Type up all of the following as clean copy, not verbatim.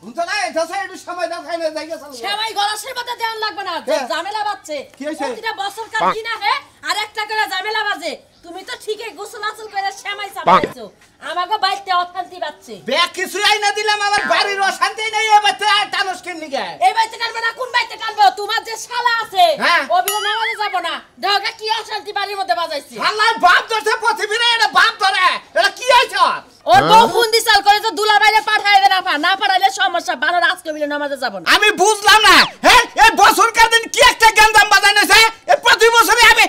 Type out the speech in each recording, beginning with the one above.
বুঝছ না এটা সাই একটু সময় দাও খাই না যাই গেছ সেমাই গলাশের মধ্যে ধ্যান লাগবে না ঝামেলা বাজছে প্রতিটা বছর কাল কিনা হে আর একটা করে ঝামেলা বাজে তুমি তো ঠিকই গোসল আসল করে সেমাই চাপাইছো আমাগো বাইতে অশান্তি বাজছে ব্যাগ কিছু আইনা দিলাম আমার বাড়ির অশান্তি নাই এ বাইতে টানস কেন নিগে এই বাইতে কাটবে না কোন বাইতে কাটবে তোমার যে শালা আছে ও বিলে নামাজে যাব না ঢাকা কি অশান্তি বাড়ির মধ্যে বাজাইছে শালা বাপ ধরছে পৃথিবীরে এটা বাপ ধরে এটা কি হইছে ওর বউ ফোন দিছাল করে তো দুলা বাইরে পাঠায় দে না পাঠাইলে সমস্যা ভালো আজকে বিলে নামাজে যাব না আমি বুঝলাম না হ্যাঁ এই বছর কার দিন কি একটা গন্দাম বাজাইছে এই প্রতি বছরে আমি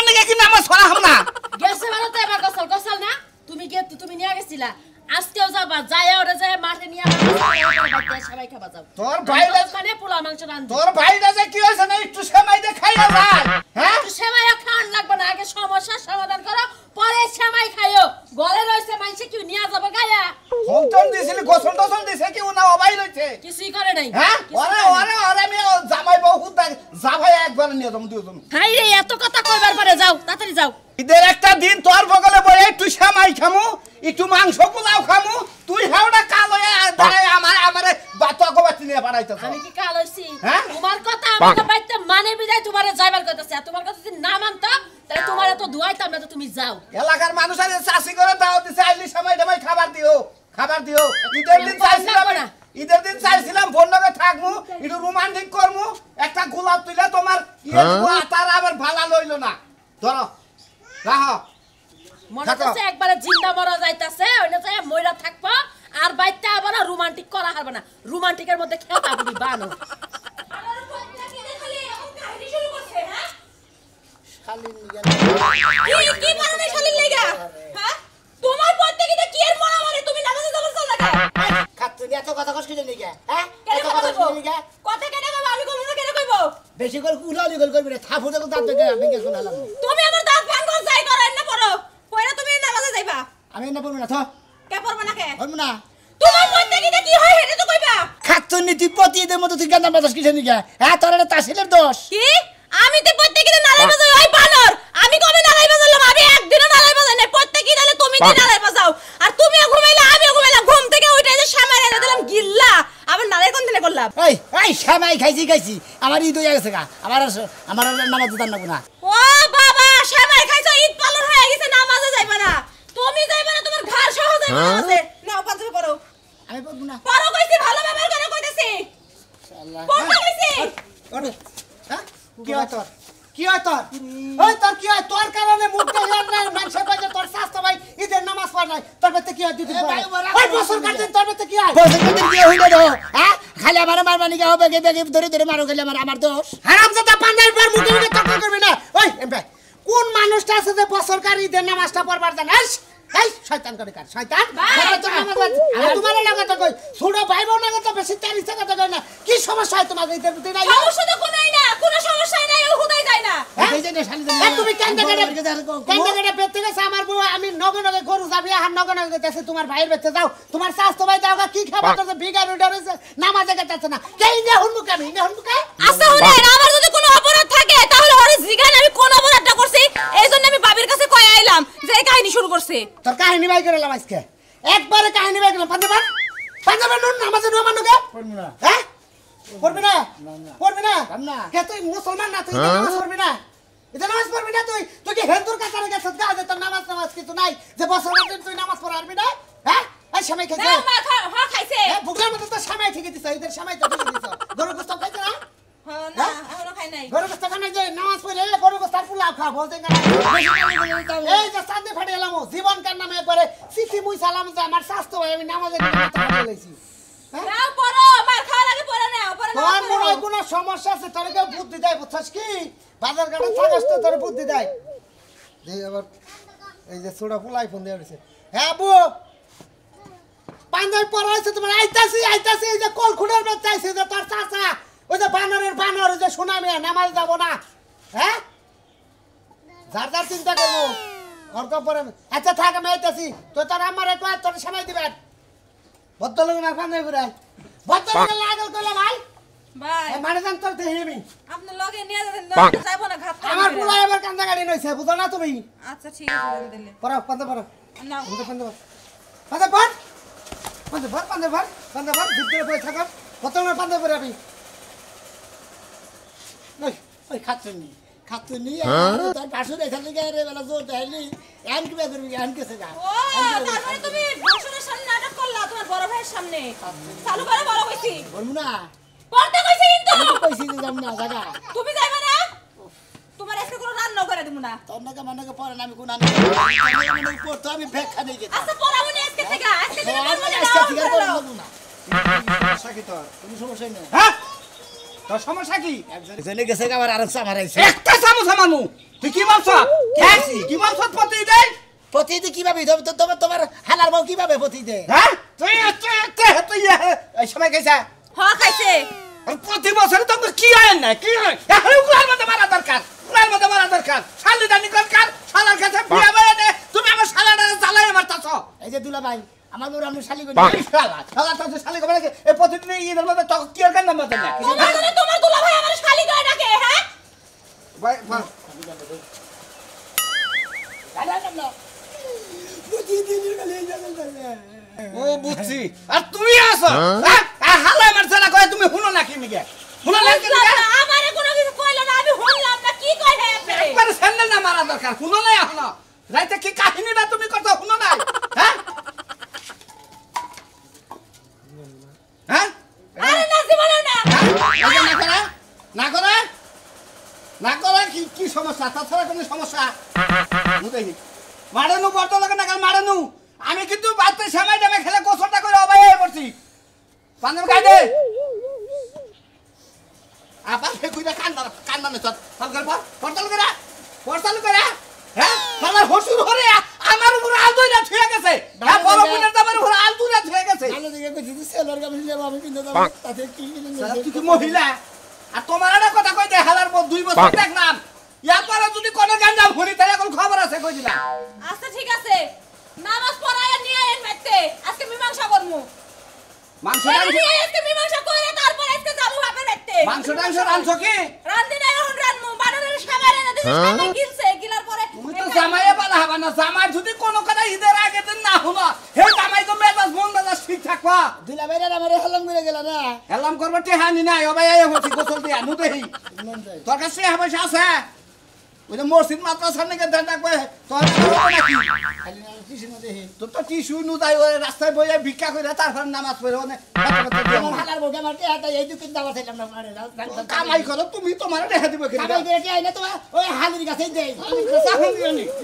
নাকি কি নামাজ পড়া হবে না গেছে মানে তো এবার গোসল না তুমি নিয়ে গেছিলা আজকেও যাবা যায় ওরে যায় মাঠে নিয়ে আবার সবাই খাবা যাও তোর ভাইরা মানে পোলা মাংস রান তোর ভাইরা যে কি হইছে না একটু সেমাই দে খাইয়া যায় হ্যাঁ একটু সেমাই খান লাগবে না আগে সমস্যা সমাধান করো পরে সেমাই খাইও গলে রইছে মাইছে কি নিয়ে যাব গায়া ফোন দিছিলি গোসল টোসল দিছে কি না অবাই রইছে কিছুই করে নাই হ্যাঁ ওরে আমি জামাই বহুত জামাই একবার নিয়ে যাম দুজন হাই রে এত কথা কইবার পরে যাও তাড়াতাড়ি যাও ঈদের একটা দিন তোর বগলে বই একটু সেমাই খামু একটু মাংস পোলাও খামু তুই হেওড়া কাল হয়ে দাঁড়ায় আমারে বাতকো বাতি নিয়ে বাড়াইতেছ আমি কি কাল হইছি তোমার কথা আমাকে বাইতে মানে বিদায় তোমারে যাইবার কইতাছে তোমার কথা যদি না মানতা তাহলে তোমারে তো দুয়াইতাম না তো তুমি যাও এলাকার মানুষ আরে চাষি করে দাও দিছে আইলি সময় দেমাই খাবার দিও ঈদের দিন চাইছিলাম না ঈদের দিন চাইছিলাম বন্ধকে থাকমু একটু রোমান্টিক করমু একটা গোলাপ তুইলা তোমার ইয়ে তার আবার ভালা লইলো না ধরো রাহো মনে হচ্ছে একবারে জিন্দা মরা যাইতাছে ওইনা যায় মইরা থাকবো আর বাইতে আবার রোমান্টিক করা হবে না রোমান্টিকের মধ্যে খেলতা বুড়ি বানো আলোর পথটা কি খালি এখন কাহিনী শুরু করছে হ্যাঁ শালিন নিয়া কি কারণে শালিন লাগা হ্যাঁ তোমার পথটা কি কি এর মরা মানে তুমি নামাজে যাবার চল লাগা খাতুনি এত কথা কষ্ট কি নিগা হ্যাঁ এত কথা কষ্ট নিগা কথা কেন বাবা আমি কইব না কেন কইব বেশি করে উলালি গল করবি না থাপু দেখো দাঁত দেখে ভেঙে শোনালাম তুমি আমার দাঁত ভাঙ কর যাই করেন না পড়ো কইরা তুমি নামাজে যাইবা আমি না পড়ব না তো কে পড়ব না কে পড়ব না তোমার মধ্যে কি হয় এটা তো কইবা খাতুনি তুই পতিদের মতো তুই গান্দা বাতাস কিসে নিগা হ্যাঁ তোর এটা তাসিলের দোষ কি আমি তো প্রত্যেকদিন নালাই বাজাই ওই বানর আমি কবে নালাই বাজালাম আমি একদিনও নালাই বাজাই না প্রত্যেকদিন নালে তুমি দিন নালাই বাজাও আর তুমিও ঘুমাইলা আমিও ঘুমাইলাম ঘুম থেকে উঠে যে সামাই এনে দিলাম গিল্লা আবার নালাই কোন দিনে করলাম এই সামাই খাইছি আমার ঈদ হয়ে গেছে গা আমার নামাজ দান না ও বাবা সামাই খাইছো ঈদ পালন হয়ে গেছে নামাজে যাইবা না তুমি যাইবা না তোমার ঘর সহ যাইবা নামাজে নাও পাঞ্জাবি পরো আমি পড়ব না পরো কইছি ভালো ব্যবহার করে কইতাছি আল্লাহ পড়ো কইছি ওরে হ্যাঁ কি হয় তোর ওই তোর কি হয় তোর কারণে মুখটা হের না মানুষে কইছে তোর শাস্ত ভাই ঈদের নামাজ পড় নাই তোর বেতে কি হয় দিদি ওই বছর কাটে তোর বেতে কি হয় বছর কাটে কি হইলো রে হ্যাঁ খালি আমার মারবানি কে হবে বেগে ধরে মারো গেলে আমার দোষ হারামজাদা পাঞ্জাবি পর মুখে তর্ক করবি না ওই এমবে কোন মানুষটা আছে যে বছর কার ঈদের নামাজটা পড়বার জানাস এই শয়তান করে কার শয়তান আমি তোমার লাগাতে কই ছোট ভাই বোন লাগাতে বেশি তারিখ কথা কই না কি সমস্যা হয় তোমার ঈদের প্রতি নাই সমস্যা তো কোনাই না কোনো সমস্যাই নাই ও হুদাই যায় না এই যে শালি তুমি কেন পেতে গেছে আমার বউ আমি নগে গরু যাবি আর নগে গেতেছে তোমার ভাইয়ের বেতে যাও তোমার শাস্ত ভাই দাওগা কি খাবার করতে বিগার উড়াছে নামাজে গেতেছে না কেই না হুনমু কেন আচ্ছা হুনে আমার যদি কোনো অপরাধ থাকে তাহলে ওরে জিগান আমি কোন অপরাধটা করছি এইজন্য আমি বাবির কাছে কই আইলাম যে এই কাহিনী শুরু করছে তোর কাহিনী বাই করে লাম আজকে একবারে কাহিনী বাই করলাম পাঞ্জাবের নুন নামাজে নো মানুকে পড়বি না হ্যাঁ পড়বি না কে তুই মুসলমান না তুই নামাজ পড়বি না এটা নামাজ পড়বি না তুই কি হিন্দুর কাছে গেছিস গা যে তোর নামাজ কিছু নাই যে বছর দিন তুই নামাজ পড়ারবি না হ্যাঁ এই সময় খাইছে না মা হ্যাঁ খাইছে বুগলার মতো তো সময় ঠিক দিছ এদের সময় তো ঠিক দিছ গরু গোস্ত খাইছে না হ্যাঁ না এখনো খাই নাই গরু গোস্ত খাই যে নামাজ পড়ে গরু গোস্ত পোলাও খা বলতে না এই যে সাদে ফাড়ে এলাম জীবন কার নামে একবারে সিসি মুই সালাম যে আমার স্বাস্থ্য ভাই আমি নামাজে নিয়ে লইছি নাও পড়ো মার খাওয়ার আগে পড়ে নাও পড়ে নাও তোর মনে কোনো সমস্যা আছে তোর কেউ বুদ্ধি দেয় বুঝছস কি বাজার ঘাটে থাকস তো তোর বুদ্ধি দেয় দেই আবার এই যে ছোড়া ফুলাই ফোন দিয়ে দিছে হ্যাঁ বউ পাঞ্জাবি পরা হইছে তোমার আইতাছি এই যে কল খুনের মত চাইছে যে তোর চাচা ওই যে বানর যে সুনামি নামাজ যাব না হ্যাঁ যার চিন্তা করবো অর্ক পরে আচ্ছা থাক আমি আইতাছি তো তোর আমারে কয় তোর সময় দিবেন ভদ্রলোক না পাঞ্জাবি পরে ভদ্রলোক লাগল কইলা ভাই ভাই মানে জান তোর দেহিবি আপনি লগে নিয়ে যাবেন যাইবো না ঘাট আমার পুলা এবার কান্দা গাড়ি নইছে বুঝো না তুমি আচ্ছা ঠিক আছে দিলে পড়ো পাঞ্জাবি পড়ো নাও পাঞ্জাবি পড় পান্দে ভর ভিতরে বসে থাকো কত না পান্দে ভরে আমি ওই খাতুনি তার বাসুর এখান থেকে রে বেলা জোর দেয়নি এন কি করবি এন কেসে যা ও তারপরে তুমি ভাষণের সামনে নাটক করলা তোমার বড় ভাইয়ের সামনে চালু করে বড় কইছি বলবো না পড়তে কইছি কিন্তু কইছি যে যাব না জায়গা তুমি যাইবা না তোমার আজকে কোনো রান্না করে দেব না তোর নাকি মনে পড়ে না আমি কোন আনি পড়তো আমি ভেক খাই গেছি আচ্ছা পড়াবো না আজকে থেকে আজকে থেকে আমি মনে আজকে থেকে দাও পড়বো না সমস্যা কি তোর তুমি সমস্যা নেই হ্যাঁ তোর সমস্যা কি একজনে গেছে আবার আরেক সামার আইছে একটা চামচ মানু তুই কি বলছ খেয়েছি কি বলছ প্রতি দেই প্রতি দে কিভাবে তোমার হালার বউ কিভাবে প্রতি দে হ্যাঁ তুই তুই এই সময় গেছে হ্যাঁ খাইছে প্রতি বছর তো কি হয় না কি হয় এখন উলার মধ্যে মারা দরকার শালি দানি দরকার শালার কাছে বিয়া বাইরে দে তুমি আমার শালাটা জ্বালাই মারতাছ এই যে দুলা ভাই আমার বউ আমরা শালি করি শালা তো শালি কবে লাগে এই প্রতিদিন ঈদের মধ্যে তো কি আর কান্না মত না তোমার দুলা ভাই আমার শালি করে ডাকে হ্যাঁ ভাই ও বুঝছি আর তুমি আছো হালাই মারছ না কয় তুমি শুনো না কি মিগে শুনো না কি মিগে আমারে কোনো কিছু কইলো না আমি শুনলাম না কি কই হে আপনি একবার স্যান্ডেল না মারা দরকার শুনো না এখনো রাইতে কি কাহিনীটা তুমি কথা শুনো না হ্যাঁ হ্যাঁ আরে না জীবনে না না করে কি সমস্যা তাছাড়া কোনো সমস্যা দেখি মারানু বর্ত লাগে না কাল মারানু আমি কিন্তু বাড়তে সময় দেবে খেলে গোসলটা করে অবাই হয়ে পড়ছি পান্দাম কাটে আবার ফেকুইটা কান্দানে চল পড়তাল করে হ্যাঁ আমার হসুর হরে আমার উপর আল দুইটা ছুঁয়ে গেছে হ্যাঁ বড় বোনের দামের উপর আল দুইটা ছুঁয়ে গেছে ভালো দিকে কইছি সেলর গাবি যাব আমি কিনতে যাব তাতে কি তুই কি মহিলা আর তোমার একটা কথা কই দে হালার পর 2 বছর দেখলাম ইয়ার পরে যদি কোনো গাঞ্জাম হরি তাহলে এখন খবর আছে কই দিলা আচ্ছা ঠিক আছে নামাজ পড়ায় নিয়ে আইন মাইতে আজকে মীমাংসা করমু মাংস আজকে মীমাংসা কইরা তারপর আজকে যাবো বাপের বাড়িতে মাংস রাঁধছো কি রান্দি নাই এখন রান্মু বানানোর সামারে না দিছি সামনে গিলছে গিলার পরে তুমি তো জামাইয়ে পালা হবা না জামাই যদি কোনো কথা ঈদের আগে দিন না হলো হে জামাই তো মেজাজ মন মেজাজ ঠিক থাকবা দুলা ভাই আমারে হালাম করে গেল না এলাম করবে টেহানি নাই অবাই আই হচ্ছে গোসল দিয়া মুদেহি তোর কাছে পয়সা আছে ওই যে মসজিদ মাদ্রাসার নাকি দেন রাখবে তোর নাকি খালি না কিছু না দেখি তোর তো টিস্যু নু তাই ওই রাস্তায় বইয়া ভিক্ষা করে তারপর নামাজ পড়ে ওনে আমার হালার বউ আমার কে হাতে এই দুকিন দাওয়া চাইলাম না মারে কামাই করো তুমি তোমার দেখা দিব কি কামাই করে কি আইনা তোমার ওই হালির কাছে দেই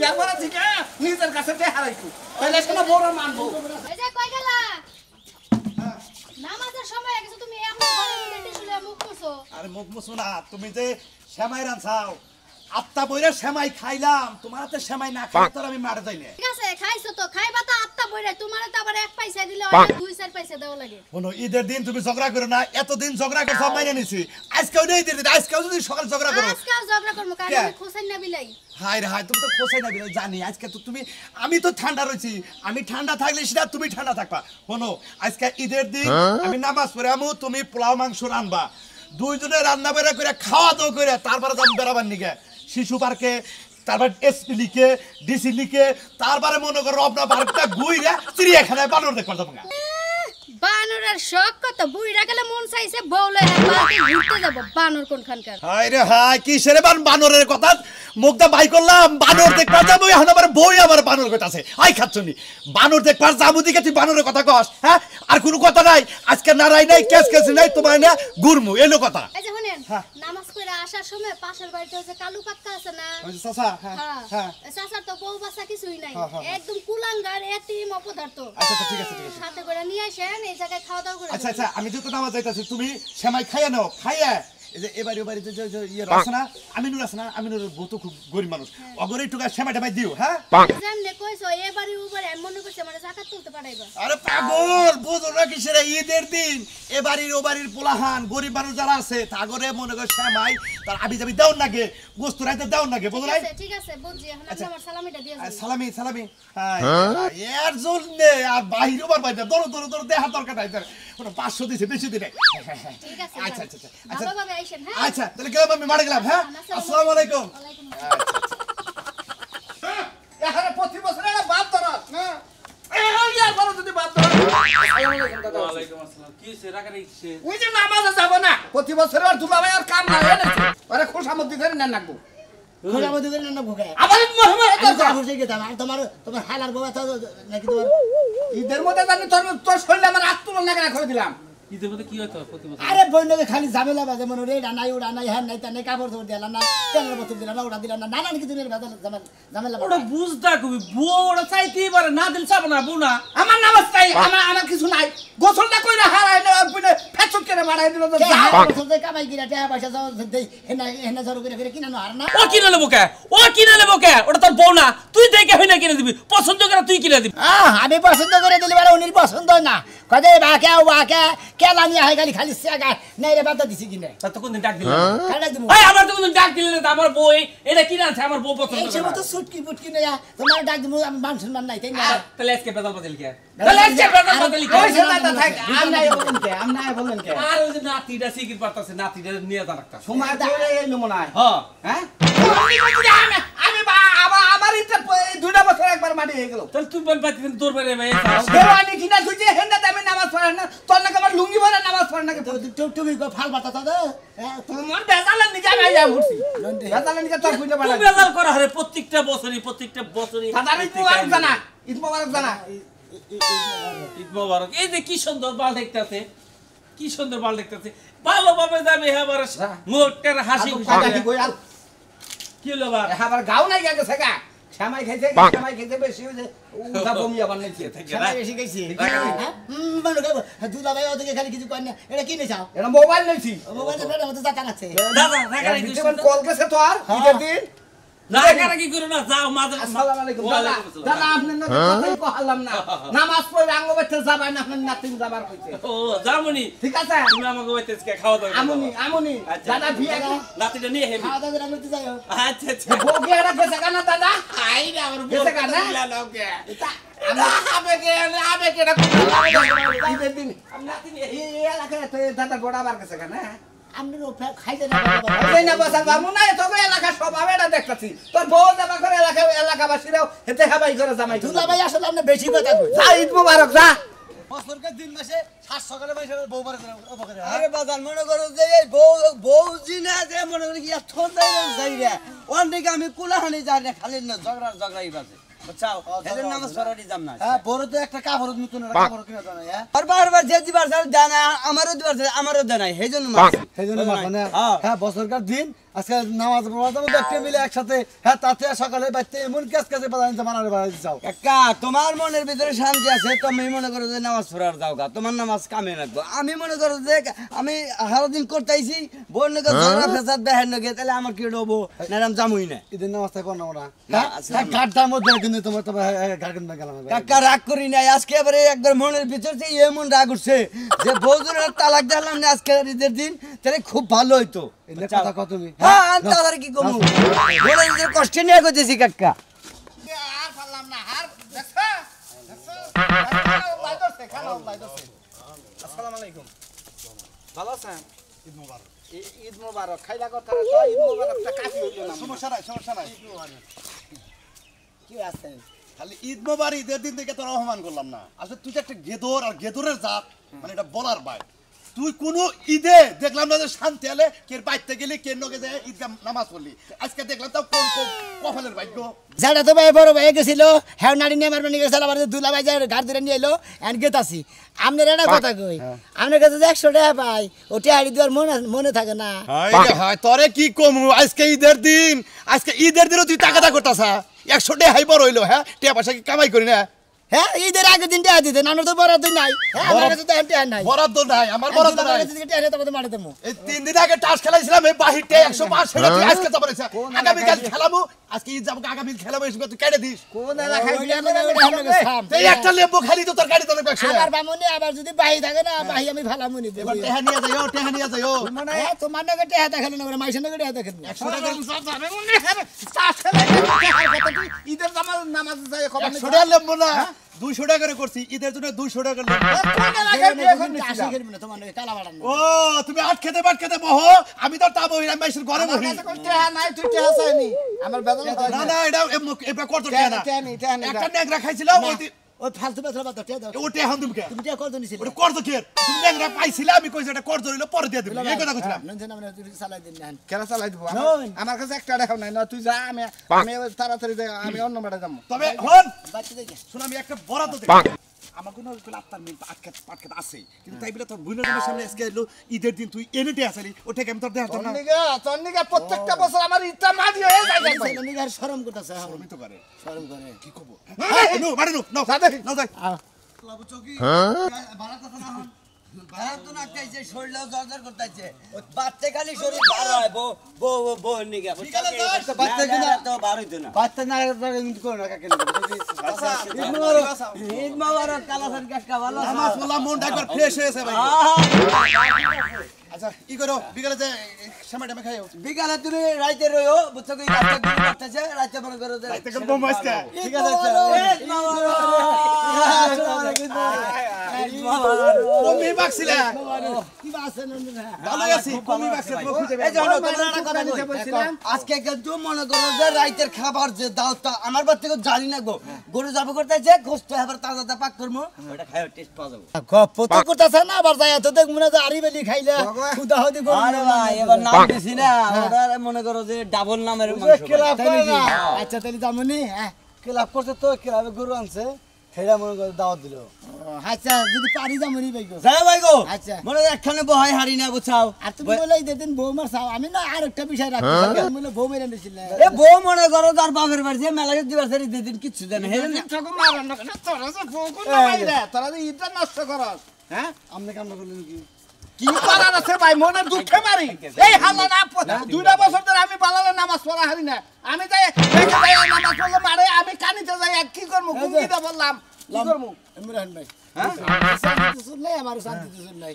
ইয়ারপরে থেকে নিজের কাছে দেখা রাখো তাহলে কোনো বড় মানবো এই যে কই গেলা নামাজের সময় গেছো তুমি এখন ঘরে মিলে শুলে মুখ মুছো আরে মুখ মুছো না তুমি যে সেমাই রাঁধাও আত্তা বইরা সেমাই খাইলাম তোমার হাতে সেমাই না খাই তোর আমি মারে যাই না ঠিক আছে খাইছো তো খাইবা তো আত্তা বইরে তোমারে তো আবার এক পয়সা দিলে হয় 2-4 পয়সা দেওয়া লাগে শোনো ঈদের দিন তুমি ঝগড়া করো না এতদিন ঝগড়া করে সব মাইনে নিছি আজকেও নেই ঈদের দিন আজকেও যদি সকাল ঝগড়া করো আজকাল ঝগড়া করব কারণ কে? আমি খোসাই না বিলাই হাই রে হাই তুমি তো খোসাই না বিলে জানি আজকে তো তুমি আমি তো ঠান্ডা রইছি আমি ঠান্ডা থাকলে সেটা তুমি ঠান্ডা থাকবা শোনো আজকে ঈদের দিন আমি নামাজ পড়ে আমু তুমি পোলাও মাংস রান্না দুইজনে রান্না বেড়া করে খাওয়া দাওয়া করে তারপরে যাম বেড়াবার নিকে শিশু পার্কে তারপর এসপি লিখে ডিসি লিখে তারপরে মনে করো রবনা পার্কটা ঘুরে চিড়িয়াখানায় বানর দেখবার যাবো বানরের শখ কত বুইরা গেলে মন চাইছে বউলে পার্কে ঘুরতে যাব বানর কোনখানকার হাই রে হাই কি সেরে বানরের কথা মুখটা বাই করলাম বানর দেখবার যাবো এখন আবার বই আবার বানর কথা আছে আই খাচ্ছনি বানর দেখবার যাবো দিকে তুই বানরের কথা কস হ্যাঁ আর কোনো কথা নাই আজকে নারাই নাই কেস নাই তোমার না গুরমু এলো কথা এই যে শুনেন নামাজ পড়ে আসার সময় পাশের বাড়িতে যে কালু কাকা আছে না চাচা হ্যাঁ চাচার তো বউ বাচ্চা কিছুই নাই একদম কুলাঙ্গার এতিম অপদার্থ আচ্ছা ঠিক আছে সাথে করে নিয়ে আসেন এই জায়গায় খাওয়া দাওয়া করে আচ্ছা আমি যত নামাজ যাইতাছি তুমি সেমাই খাইয়া নাও খাইয়া এই যে এবারে যে ইয়ে আছে না আমিনুরের বউ তো খুব গরিব মানুষ অগরে টুকা সেমাই টামাই দিও হ্যাঁ জানলে কইছো এবারে উপরে আমি মনে করছি মানে জাকাত তুলতে পারাইবা আরে পাগল বুঝো না কিসের ঈদের দিন এবাড়ির ওবাড়ির পোলাহান গরিব মানুষ যারা আছে তাগরে মনে করে সেমাই তার আবি যাবি দাও নাগে গোস্ত রাইতে দাও নাগে বুঝো নাই ঠিক আছে বুঝছি এখন আপনি আমার সালামিটা দিয়ে যান সালামি এর জন্য আর বাহির ওবার বাইরে দৌড় দেহার দরকার নাই কোনো 500 দিছে বেশি দিনে ঠিক আছে আচ্ছা ভালোভাবে আইসেন হ্যাঁ আচ্ছা তাহলে গেলাম আমি মারা গেলাম হ্যাঁ আসসালামু আলাইকুম ওয়ালাইকুম এখানে প্রতি বছর একটা বাপ ধরা না এখন ইয়ার পরে যদি বাপ ধরা ওয়ালাইকুম আসসালাম কি হইছে রাগারাগি কিসে ওই যে নামাজে যাব না প্রতি বছর আর দুলাভাই আর কাম না এনেছে আরে খোসামতি করে না নাকবো খোলা মধ্যে করে না ভুগে আবার ঈদ মোহাম্মদ আমি তো খুশি গেতাম আর তোমার হালার বাবা তো নাকি তোমার ঈদের মধ্যে জানি তোর শরীরে আমার আত্মুল না করে দিলাম ঈদের মধ্যে কি হতো প্রতি বছর আরে বইনকে খালি ঝামেলা বাজে মনে রে নাই ওড়া নাই হ্যাঁ নাই তা নাই কাপড় চোপড় দিলাম না তেলের বোতল দিলাম না ওটা দিলাম না নানান কিছু নিয়ে ঝামেলা ওটা বুঝদা কবি বউ ওটা চাইতেই পারে না দিল চাবো না বউ না আমার নামাজ চাই আমার কিছু নাই গোসলটা কইরা হারাই না আর পুনে ফেচুক করে বাড়াই দিল তো যা কামাই কিনা টাকা পয়সা দেই হেনা জড়ো করে ফিরে কিনা আর না ও কিনে নেবো কে ওটা তোর বউ না তুই দেখে হয় না কিনে দিবি পছন্দ করে তুই কিনে দিবি আমি পছন্দ করে দিলি বারে উনি পছন্দ না কদে বাকে কেলা নিয়ে হয় খালি সেগা নাই রে বাদ দিছি কিনে তা তো কোনদিন ডাক দিলি কাটা দিব এই আমার তো কোনদিন ডাক দিলি না আমার বউ এটা কিনে আছে আমার বউ পছন্দ এই করে সময় তো সুটকি বুটকি নেয়া তোমার ডাক দিব আমি মান সম্মান নাই তাই না তাহলে আজকে বেদাল বাজাল কে তাহলে আজকে বেদাল বাজাল কে ওই সেটা থাক আমি নাই বলেন কে আর ওই যে নাতিটা সিকির পারতাছে নাতিটা নিয়ে যা রাখতা সময় ধরে এই নমুনা হ্যাঁ হ্যাঁ আমি আমার এটা 2 বছর একবার মাটি হয়ে গেল তাহলে তুই বল পাচ্ছিস তোর বাইরে ভাই দেওয়ানি কিনা তুই যে হেন্ডা আমি নামাজ পড়ে না তোর নাকি আমার লুঙ্গি পরে নামাজ পড়ে না তুমি ফাল বাতা তো তোমার বেজালের নিকে আমি আইয়া ঘুরছি বেজালের নিকে তোর খুঁজে তুই পাড়া বেজাল করা হরে প্রত্যেকটা বছরই দাদা ঈদ মোবারক জানা ঈদ মোবারক এই যে কি সুন্দর বাল দেখতেছে কি সুন্দর বাল দেখতেছে ভালোভাবে যাবে এবার মুখটার হাসি কি হলো বা আবার গাও নাই গেছে গা শ্যামাই খাইছে বেশি হয়েছে উদা বমি আবার নাই বেশি গেছি দুলা ভাই ওদিকে খালি কিছু কর না এটা কি নেছাও এটা মোবাইল নিছি মোবাইল ফেলে মতো জাতা আছে দাদা রাগারাগি কল গেছে তো আর ঈদের দিন রাগারাগি করো না যাও মাদার আসসালামু আলাইকুম দাদা আপনার নাকি কথাই কইলাম না নামাজ পড়ে আঙ্গ বাইতে যাবেন না আপনার নাতিন যাবার কইছে ও যামুনি ঠিক আছে তুমি আমাকে বইতেছ খাওয়া দাও আমুনি দাদা ভিয়া নাতিটা নিয়ে হেবি খাওয়া দাওয়া করতে যাও আচ্ছা আচ্ছা বউকে এটা গেছে কেন দাদা আই রে আমার গেছে কেন আবেগে এটা ঈদের দিন এই এলাকায় তো দাদা গোড়া বার গেছে কেন আপনি খাইতে না এই না বসার বামু না তো এলাকা সব এটা দেখতাছি তোর বউ জামা করে এলাকাবাসীরাও হেতে হাবাই করে জামাই দুলা ভাই আসলে আপনি বেশি কথা কই যা ঈদ মোবারক যা বছরকে দিন মাসে 7 সকালে মাসে বউ বারে করে আরে বাজার মনে করো যে এই বউ জিনা যে মনে করি কি এত যাই রে অনেক আমি কুলাহানি যাই না খালি না ঝগড়াই বাজে বুঝছাও এদের নামাজ পড়ারই যাম না হ্যাঁ বড় তো একটা কাপড় নতুন একটা কাপড় কিনা জানা হ্যাঁ আর বারবার যে দিবার জানা আমারও দিবার আমারও জানাই সেইজন্য মাছ সেইজন্য মানে হ্যাঁ বছরকার দিন আজকে নামাজ পড়াতে ব্যক্তি মিলে একসাথে হ্যাঁ তাতে সকালে বাইতে এমন কাছে বাজান জামানার বাড়াইতে যাও কাকা তোমার মনের ভিতরে শান্তি আছে তুমি মনে করো যে নামাজ পড়ার যাও গা তোমার নামাজ কামে রাখবো আমি মনে করো যে আমি সারাদিন করতেইছি বোন নাকি ঝগড়া ফেসাদ দেখেন নাকি তাহলে আমার কি হবো নাম জামুই না ঈদের নামাজটা কোন না না, হ্যাঁ ঘাটটার মধ্যে কিন্তু তোমার তো ঘাট না গেলাম কাকা রাগ করি নাই আজকে এবারে একবার মনের ভিতর থেকে এমন রাগ উঠছে যে বউদের তালাক দিলাম না আজকে ঈদের দিন তাহলে খুব ভালো হইতো এনে কথা কত তুমি হ্যাঁ আমি তাহলে কি কমু বলে নিজের কষ্ট নিয়ে কইতেছি কাকা আর পারলাম না আর দেখছ আসসালামু আলাইকুম ভালো আছেন ঈদ মোবারক খাইলা কথা তো ঈদ মোবারকটা কাফি হইল না সমস্যা নাই কি আছে খালি ঈদ মোবারক ঈদের দিন থেকে তোর অপমান করলাম না আসলে তুই যে একটা গেদর আর গেদরের জাত মানে এটা বলার ভাই তুই কোন ঈদে দেখলাম না যে শান্তি আলে কে বাইতে গেলি কে নগে যায় ঈদগাহ নামাজ পড়লি আজকে দেখলাম তো কোন কপালের ভাগ্য যারা তো ভাই বড় ভাই গেছিল হ্যাঁ নারী নিয়ে মারবার নিয়ে গেছিল আবার দুলা ভাই যায় ঘাট ধরে নিয়ে এলো এন্ড গেতাছি আপনার একটা কথা কই আপনার কাছে 100 টাকা পাই ওটা হাড়ি দেওয়ার মনে থাকে না হয় তোরে কি কমু আজকে ঈদের দিনও তুই টাকা করতাছ 100 টাকা হাই বড় হইলো হ্যাঁ টাকা পয়সা কি কামাই করি না হ্যাঁ ঈদের আগের দিন টাকা দিতেন আমরা তো বরাদ্দ নাই হ্যাঁ আমার কাছে তো টাকা নাই বরাদ্দ নাই আমার বরাদ্দ নাই টাকা মারে দেবো এই 3 দিন আগে টাস খেলাইছিলাম এই বাহিরতে 105 সেটা তুই আজকে যাবো আগামী কাল খেলাবো আজকে ঈদ যাবো আগামী খেলাবো এসে তুই কেটে দিস কোন এলাকায় এই একটা লেবু খালি তো তোর গাড়ি তোর 100 আবার বামুনি আবার যদি বাহি থাকে না বাহি আমি ভালামুনি দেব এবার টেহা নিয়ে যাইও মানে তোমার নাকি টাকা দেখালো না মাইসের নাকি টাকা দেখালো 100 টাকা যাবে মনে হয় চাষ খেলাই ঈদের নামাজ যায় খবর 100 টাকা লেবু না 200 টাকা করে করছি ঈদের জন্য 200 টাকা লেবু কোন এলাকায় এখন আসি খেলবো না তোমার নাকি কালা বাড়ান ও তুমি আট খেতে বহো আমি তো তা বহি আমি মাইসের ঘরে বহি নাই তুই টেহা চাইনি আমার বেদনা না এটা করতে না একটা নেগরা খাইছিল ওই ফালতু বেতরা বাদ দাও দাও ওটা এখন তুমি কে তুমি টিয়া কত নিছিলে ওটা কর্জ কে তুমি লেগরা পাইছিলে আমি কইছি এটা কর্জ হইলো পরে দিয়ে দিবি এই কথা কইছিলাম নন্দন আমরা তুই চালাই দিন না কেন চালাই দিব নয়। আমার কাছে একটা দেখাও নাই না তুই যা আমি তাড়াতাড়ি যাই আমি অন্য মাঠে যাবো তবে হন বাচ্চা দেখে শুন আমি একটা বরাদ্দ দেখি আমার কোনো আত্মার মিল আটকে আছে কিন্তু তাই বলে তোর বুইনের সামনে আজকে এলো ঈদের দিন তুই এনেটে আসলি ওটাকে আমি তোর দেখার জন্য তন্নিকা প্রত্যেকটা বছর আমার ইচ্ছা মাঝি হয়ে যায় ভাই। নিগার শরম করতেছে আমি তো করে শরম করে কি করব নো বাড়ি নো নো নো যাই ক্লাব চকি ভাড়া কথা না হন ভাড়া তো না খাইছে শরীরও জর্জর করতেছে বাচ্চা খালি শরীর ভালো হয় বো নিগা বিকালে যাস, বাচ্চা কিনা তো বার হইতো না বাচ্চা না কিন্তু কোন না কাকে ঈদ মোবারক কালাসান কাটকা ভালো আমার ফুলা মন একবার ফ্রেশ হয়েছে ভাই আচ্ছা ই করো বিকালে যে সময় টাইমে খাইও বিকালে তুমি রাইতে রইও বুঝছো কি বাচ্চা গুলো করতেছে রাইতে মনে করো যে রাইতে কোন আজকে ঠিক আছে ঈদ মোবারক ঈদ মোবারক কমি বাকছিলা কি আছে নন্দন ভালো আছি কমি বাকছে তুমি খুঁজে এই যে হলো তোমরা একটা কথা নিতে বলছিলাম। আজকে কিন্তু মনে করো যে রাইতের খাবার যে দাওটা আমার বাড়ি থেকে জানি না গো গরু যাবো করতেছে গোস্ত এবার তাজা পাক করবো ওটা খাইও টেস্ট পাওয়া যাবে গপ্প তো করতেছে না আবার যাই তো দেখ মনে যে আরি বেলি খাইলে খুদা হদি গো আরে ভাই এবার নাম দিছি না ওটা মনে করো যে ডাবল নামের মাংস ভাই। ক্লাব করে না আচ্ছা তাহলে যামনি হ্যাঁ ক্লাব করতে তো ক্লাবে গরু আনছে হেরা মনে করে দাওয়াত দিল আচ্ছা যদি পারি যামনি ভাই গো যাও ভাই গো আচ্ছা। মনে হয় একখানে বহাই হারি না বুঝাও আর তুমি বলে দিন বউ মার চাও আমি না আরেকটা বিষয় রাখছি তুমি বলে বউ মেরে নিছিলে এ বউ মনে করো তার বাপের বাড়ি যে মেলাকে দিবার সারি দিন কিচ্ছু জানে হে না ঠাকুর মারার না তোরা যে বউকুন না বাইরে তোরা যে ঈদটা নষ্ট করস হ্যাঁ আমনে কাম করলেন কি কি করার আছে ভাই মনে দুঃখে মারি এই হাল্লা না দুইটা বছর ধরে আমি পালালে নামাজ পড়া হারি না আমি যাই দেখে যাই নামাজ পড়লে মারে আমি কানিতে যাই আর কি করবো কুঙ্কিতে বললাম কি করবো ইমরান ভাই শান্তি তো শুনলাই আমার শান্তি তো শুনলাই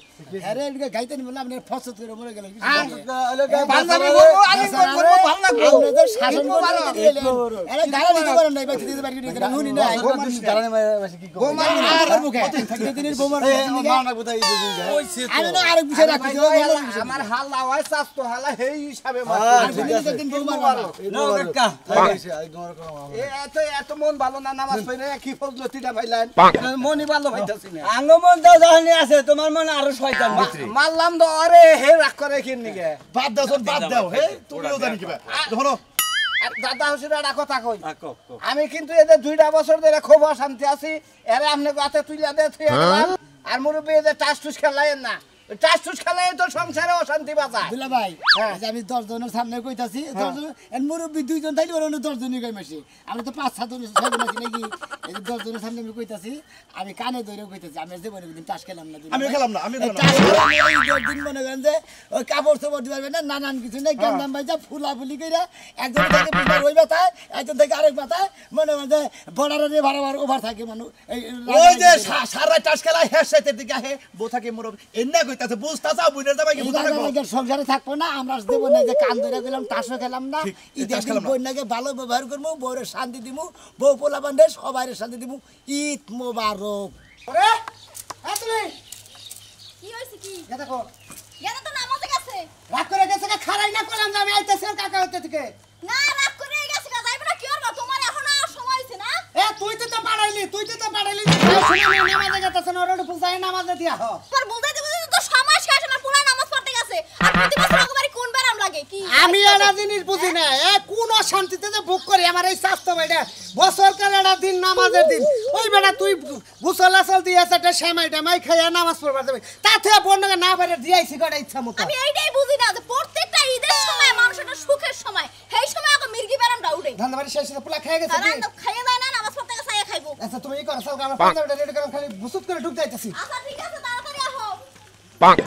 আরে এদিকে গাইতে নি বললাম আপনি ফসত করে মরে গেলেন বান্ধবী করবো আলিম করবো ভালো লাগবে আপনাদের শাসন করতে দিলেন আরে গাড়া দিতে পারেন নাই বাকি দিতে পারি না নুনি না গোমা আর মুখে থাকতে দিনের বোমার আমি না আরেক বিষয় রাখছি আমার হাল্লা হয় স্বাস্থ্য হাল্লা সেই হিসাবে দিন বোমার নো কাকা এত মন ভালো না নামাজ পড়ে কি ফজলতিটা পাইলেন মনই ভালো হইতাছি না আঙ্গমন দাও জানি আছে তোমার মনে আরো শয়তান ভিতরে মারলাম তো আরে হে রাগ করে কি নিগে বাদ দাও বাদ দাও হে তুমিও জানি কিবা ধরো আর দাদা হুসুর একটা কথা কই আমি কিন্তু এদের 2টা বছর ধরে খুব অশান্তি আছি এরে আপনি গাতে তুইলা দে থুইয়া গেলাম আর মুরব্বি এদের টাস টুস খেলায়েন না টাস টুস খেলাই তো সংসারে অশান্তি বাজায় দুলা ভাই আজ আমি 10 জনের সামনে কইতাছি 10 জন এর মুরব্বি 2 জন থাইলে ওরা 10 জনই কই মাসি আমরা তো 5 7 জন 6 জন আছি নাকি এই 10 জনের সামনে আমি কইতাছি আমি কানে ধরে কইতাছি আমি জীবনে দিন টাস খেলাম না আমি খেলাম না আমি খেলাম না টাস খেলাম দিন মনে করেন যে ওই কাপড় চোপড় দিবার না নানান কিছু নাই গান্দাম ভাই যা ফুলাফুলি কইরা একজন থেকে পিছার ওই ব্যথায় একজন থেকে আরেক ব্যথায় মনে করেন যে বর্ডারে বারবার ওভার থাকে মানুষ ওই যে সারা টাস খেলা হে সেতে দিকে হে বো থাকে মোর এন্না কইতাছে বুঝতাছ বুইনের যাবে কি বুঝা রাখো সংসারে থাকবো না আমরা দেবো না যে কান ধরে গেলাম টাসও খেলাম না ঈদের দিন বন্যাকে ভালো ব্যবহার করবো বউরে শান্তি দিব বউ পোলা বান্ধে সবাই শান্তি দিব ঈদ মোবারক কি হইছে কি দেখো গেটা তো নামাজে গেছে রাগ করে গেছে খারাই না করলাম যে আমি আইতেছি কাকা হতে থেকে না রাগ করে গেছে গা যাইব না কি করবা তোমার এখন আর সময় হইছে না তুই তো পাড়াইলি নামাজে গেতেছে না ওটা পুজায় নামাজে দিয়া হ তোর বুঝাইতে বুঝাইতে তো সময় শেষ আমার পুরা নামাজ পড়তে গেছে আর প্রতি বছর একবারে কোন বেরাম লাগে কি আমি একটা জিনিস বুঝি না কোন অশান্তিতে যে ভোগ করি আমার এই স্বাস্থ্য বেটা বছর কাল একটা দিন নামাজের দিন ওই বেটা তুই গুসল আসল দিয়ে একটা সেমাই টামাই খাইয়া নামাজ পড়বার যাবে তাতে বন্যকে না পারে দিয়াইছি কটা ইচ্ছা মতো আমি এইটাই বুঝি না যে প্রত্যেকটা ঈদের সময় মানুষের সুখের সময় সেই সময় আগে মির্গি বেরামটা উঠে ধানবাড়ি শেষ পোলা খেয়ে গেছে তারা তো খাইয়ে দেয় না নামাজ পড়তে গেছে খাইবো আচ্ছা তুমি এই করো সব আমার পাঞ্জাবিটা রেডি করো খালি বুসুত করে ঢুক যাইতেছি আচ্ছা ঠিক আছে তাড়াতাড়ি আসো